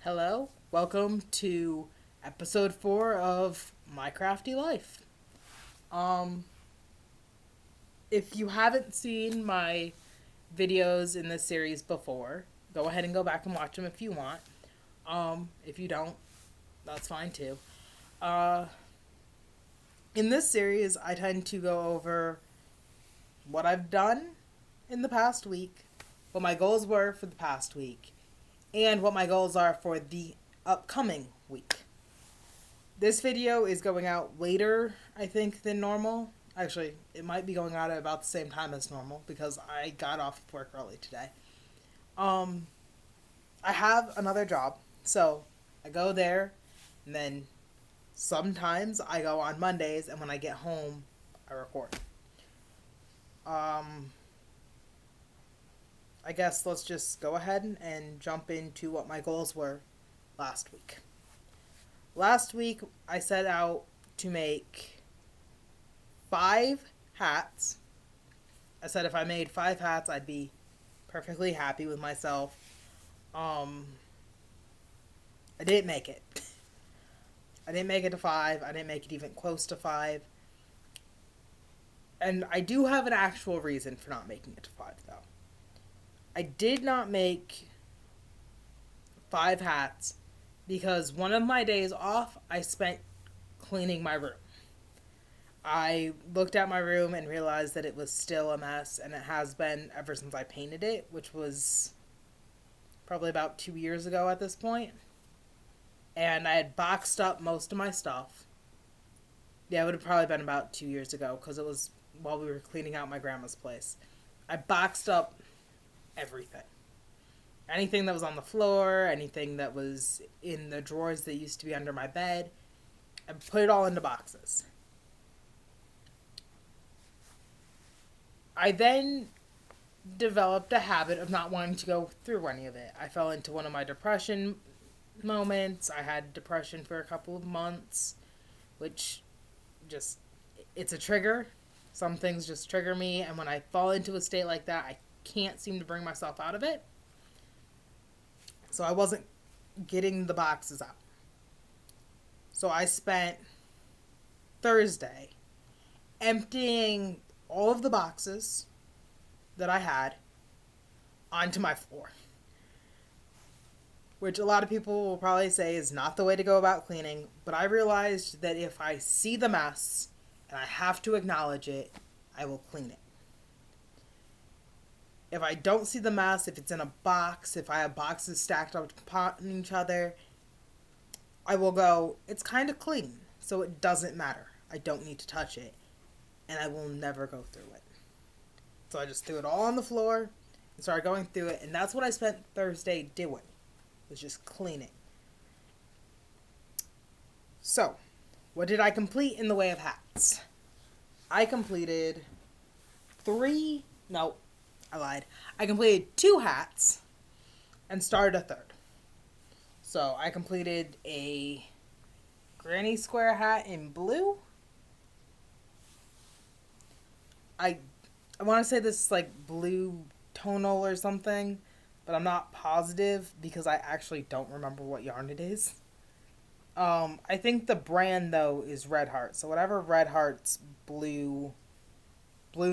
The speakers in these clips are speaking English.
Hello, welcome to episode 4 of My Crafty Life. Um, if you haven't seen my videos in this series before, go ahead and go back and watch them if you want. If you don't, that's fine too. Uh, in this series, I tend to go over what I've done in the past week, what my goals were for the past week, and what my goals are for the upcoming week. This video is going out later, I think, than normal. Actually, it might be going out at about the same time as normal because I got off of work early today. Um, I have another job, so I go there, and then sometimes I go on Mondays, and when I get home, I record. Um, I guess let's just go ahead and jump into what my goals were last week. Last week, I set out to make 5 hats. I said if I made 5 hats, I'd be perfectly happy with myself. I didn't make it. I didn't make it to 5. I didn't make it even close to 5. And I do have an actual reason for not making it to 5, though. I did not make 5 hats because one of my days off I spent cleaning my room. I looked at my room and realized that it was still a mess, and it has been ever since I painted it, which was probably about 2 years ago at this point. And I had boxed up most of my stuff. Yeah, it would have probably been about 2 years ago because it was while we were cleaning out my grandma's place. I boxed up everything. Anything that was on the floor, anything that was in the drawers that used to be under my bed, I put it all into boxes. I then developed a habit of not wanting to go through any of it. I fell into one of my depression moments. I had depression for a couple of months, which just, it's a trigger. Some things just trigger me, and when I fall into a state like that, I can't seem to bring myself out of it. So I wasn't getting the boxes out. So I spent Thursday emptying all of the boxes that I had onto my floor. Which a lot of people will probably say is not the way to go about cleaning, but I realized that if I see the mess and I have to acknowledge it, I will clean it. If I don't see the mess, if it's in a box, if I have boxes stacked up upon each other, I will go, it's kind of clean, so it doesn't matter. I don't need to touch it, and I will never go through it. So I just threw it all on the floor and started going through it, and that's what I spent Thursday doing, was just cleaning. So, what did I complete in the way of hats? I completed I completed 2 hats and started a third. So I completed a granny square hat in blue. I want to say this is like blue tonal or something, but I'm not positive because I actually don't remember what yarn it is. I think the brand though is Red Heart. So whatever Red Heart's blues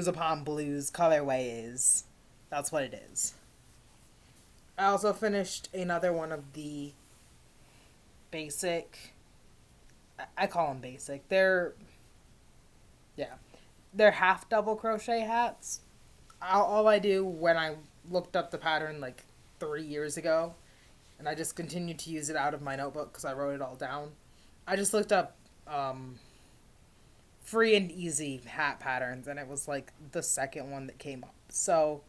upon blues colorway is, that's what it is. I also finished another one of the basic, I call them basic. They're half double crochet hats. All I do when I looked up the pattern like 3 years ago, and I just continued to use it out of my notebook because I wrote it all down. I just looked up free and easy hat patterns, and it was like the second one that came up. So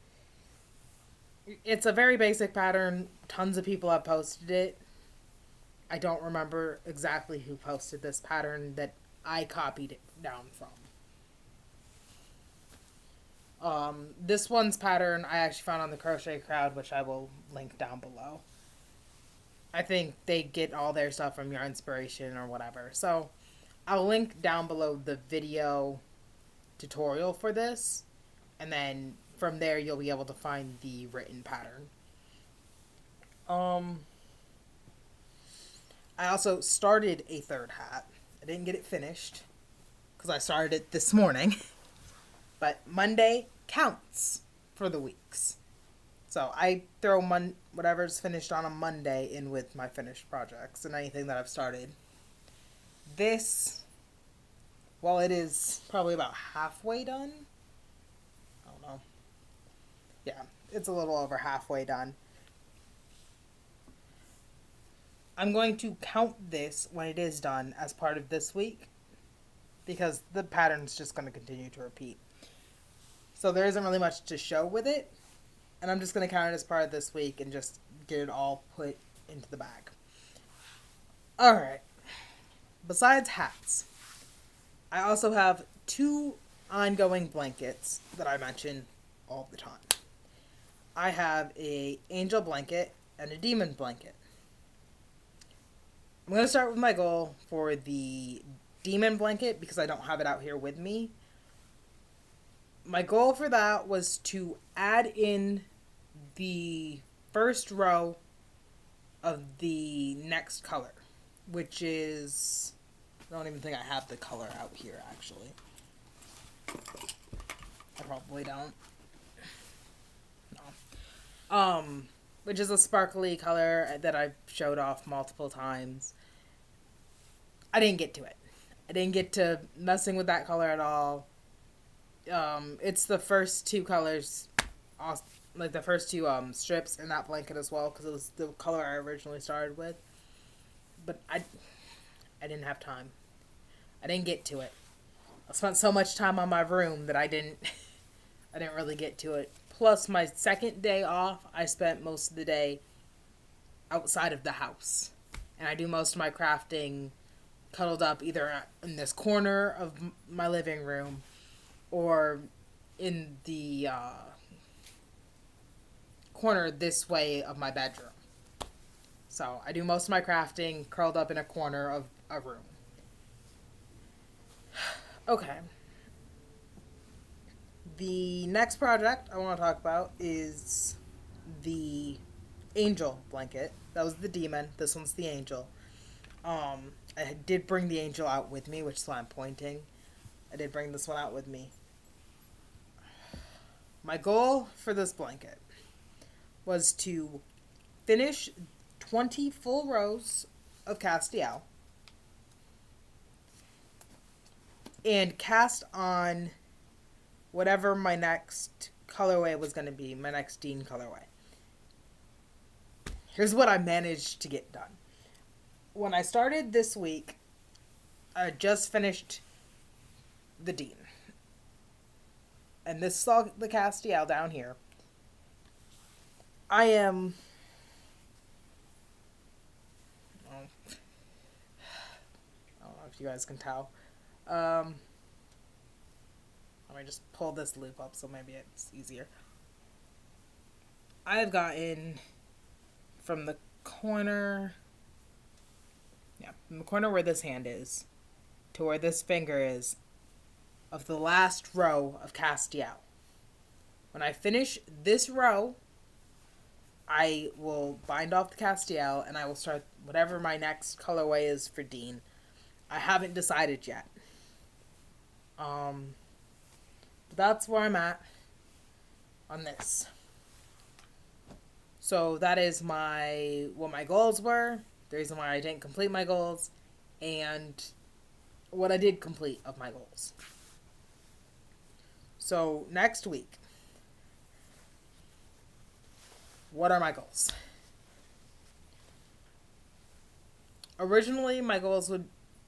it's a very basic pattern. Tons of people have posted it. I don't remember exactly who posted this pattern that I copied it down from. This one's pattern I actually found on the Crochet Crowd, which I will link down below. I think they get all their stuff from Your Inspiration or whatever. So I'll link down below the video tutorial for this, and then from there you'll be able to find the written pattern. I also started a third hat. I didn't get it finished because I started it this morning. But Monday counts for the weeks. So I throw whatever's finished on a Monday in with my finished projects and anything that I've started. This, while it is probably about halfway done, I don't know. Yeah, it's a little over halfway done. I'm going to count this when it is done as part of this week because the pattern's just going to continue to repeat. So there isn't really much to show with it, and I'm just going to count it as part of this week and just get it all put into the bag. Alright. Besides hats, I also have 2 ongoing blankets that I mention all the time. I have a angel blanket and a demon blanket. I'm going to start with my goal for the demon blanket because I don't have it out here with me. My goal for that was to add in the first row of the next color, which is... I don't even think I have the color out here, actually. I probably don't. No. Which is a sparkly color that I've showed off multiple times. I didn't get to it. I didn't get to messing with that color at all. It's the first 2 colors, like the first 2 strips in that blanket as well, because it was the color I originally started with. But I didn't have time. I didn't get to it. I spent so much time on my room that I didn't really get to it. Plus, my second day off, I spent most of the day outside of the house. And I do most of my crafting cuddled up either in this corner of my living room or in the corner this way of my bedroom. So I do most of my crafting curled up in a corner of a room. Okay. The next project I want to talk about is the angel blanket. That was the demon. This one's the angel. I did bring the angel out with me, which is why I'm pointing. I did bring this one out with me. My goal for this blanket was to finish 20 full rows of Castiel and cast on whatever my next colorway was going to be, my next Dean colorway. Here's what I managed to get done. When I started this week, I just finished the Dean. And this is all the Castiel down here. I am... I don't know if you guys can tell. Let me just pull this loop up so maybe it's easier. I have gotten from the corner... Yeah, from the corner where this hand is to where this finger is of the last row of Castiel. When I finish this row, I will bind off the Castiel and I will start whatever my next colorway is for Dean. I haven't decided yet. But that's where I'm at on this. So that is what my goals were, the reason why I didn't complete my goals, and what I did complete of my goals. So next week, what are my goals? Originally, my goals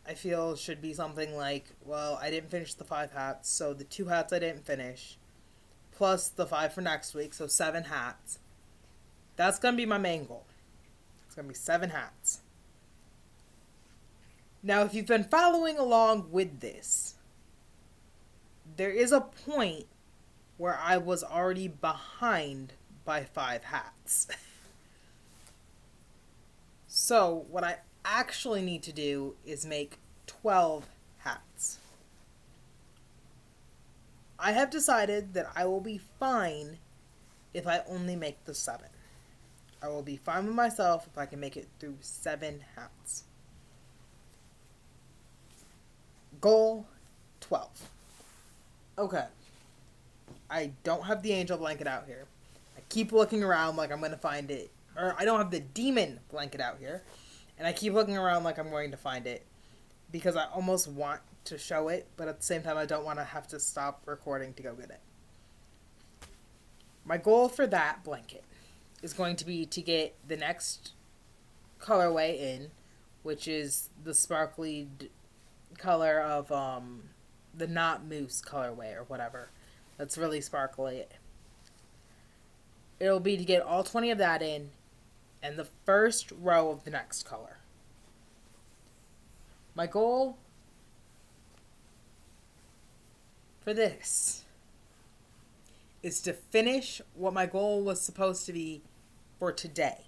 I feel should be something like, well, I didn't finish the 5 hats, so the 2 hats I didn't finish, plus the 5 for next week, so 7 hats. That's going to be my main goal. It's going to be 7 hats. Now, if you've been following along with this, there is a point where I was already behind by 5 hats. So, what I actually need to do is make 12 hats. I have decided that I will be fine if I only make the 7. I will be fine with myself if I can make it through 7 hats. Goal 12. Okay. I don't have the angel blanket out here. I keep looking around like I'm going to find it. Or I don't have the demon blanket out here. And I keep looking around like I'm going to find it. Because I almost want to show it, but at the same time I don't want to have to stop recording to go get it. My goal for that blanket is going to be to get the next colorway in, which is the sparkly color of the not mousse colorway or whatever. That's really sparkly. It'll be to get all 20 of that in and the first row of the next color. My goal for this is to finish what my goal was supposed to be for today.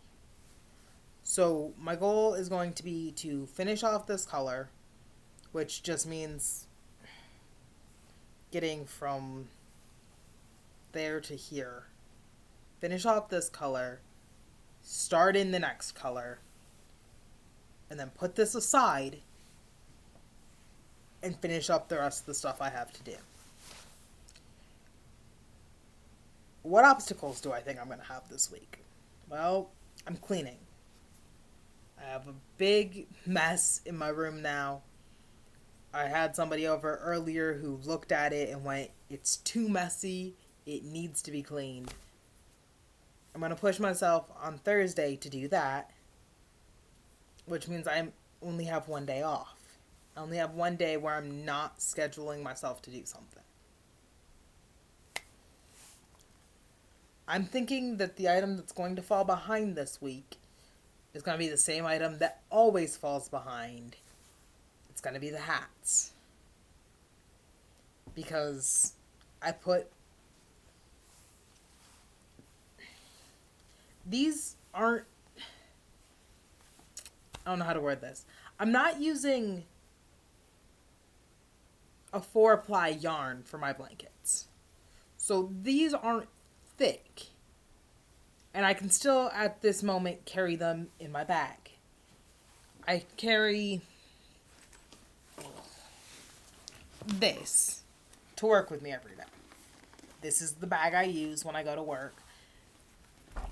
So my goal is going to be to finish off this color, which just means getting from there to here. Finish off this color, start in the next color, and then put this aside and finish up the rest of the stuff I have to do. What obstacles do I think I'm going to have this week? Well, I'm cleaning. I have a big mess in my room now. I had somebody over earlier who looked at it and went, "It's too messy. It needs to be cleaned." I'm going to push myself on Thursday to do that, which means I only have one day off. I only have one day where I'm not scheduling myself to do something. I'm thinking that the item that's going to fall behind this week is going to be the same item that always falls behind. It's going to be the hats. Because I put... These aren't... I don't know how to word this. I'm not using a 4-ply yarn for my blankets. So these aren't thick. And I can still, at this moment, carry them in my bag. I carry this to work with me every day. This is the bag I use when I go to work.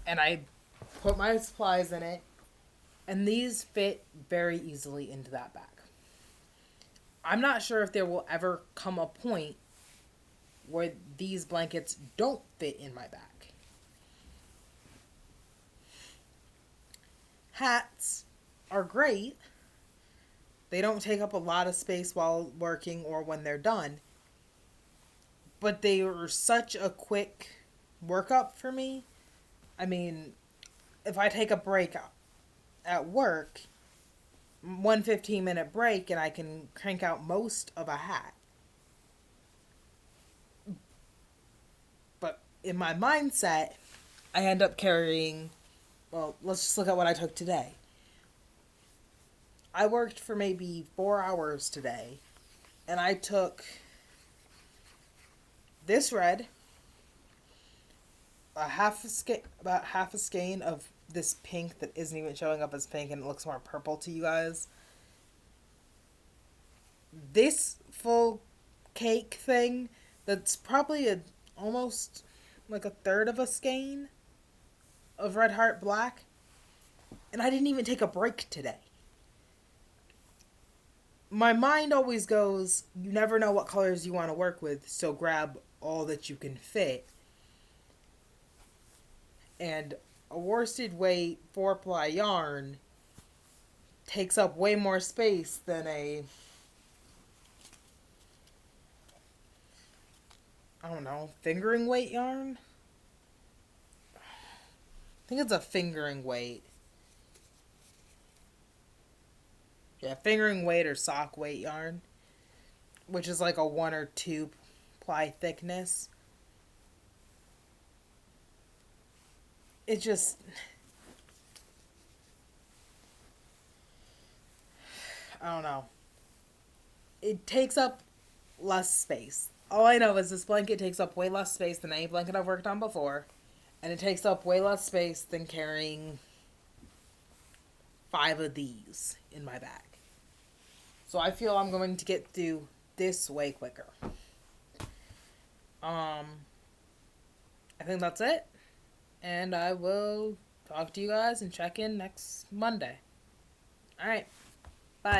And I put my supplies in it. And these fit very easily into that bag. I'm not sure if there will ever come a point where these blankets don't fit in my bag. Hats are great. They don't take up a lot of space while working or when they're done. But they are such a quick workup for me. I mean, if I take a break at work, 15-minute break, and I can crank out most of a hat. But in my mindset, I end up carrying, well, let's just look at what I took today. I worked for maybe 4 hours today, and I took this red, about half a skein of this pink that isn't even showing up as pink and it looks more purple to you guys. This full cake thing that's probably almost like a third of a skein of Red Heart Black. And I didn't even take a break today. My mind always goes, you never know what colors you want to work with, so grab all that you can fit. And a worsted weight 4-ply yarn takes up way more space than a, I don't know, fingering weight yarn? I think it's a fingering weight. Yeah, fingering weight or sock weight yarn, which is like a 1 or 2 ply thickness. It just, I don't know. It takes up less space. All I know is this blanket takes up way less space than any blanket I've worked on before. And it takes up way less space than carrying 5 of these in my bag. So I feel I'm going to get through this way quicker. I think that's it. And I will talk to you guys and check in next Monday. Alright.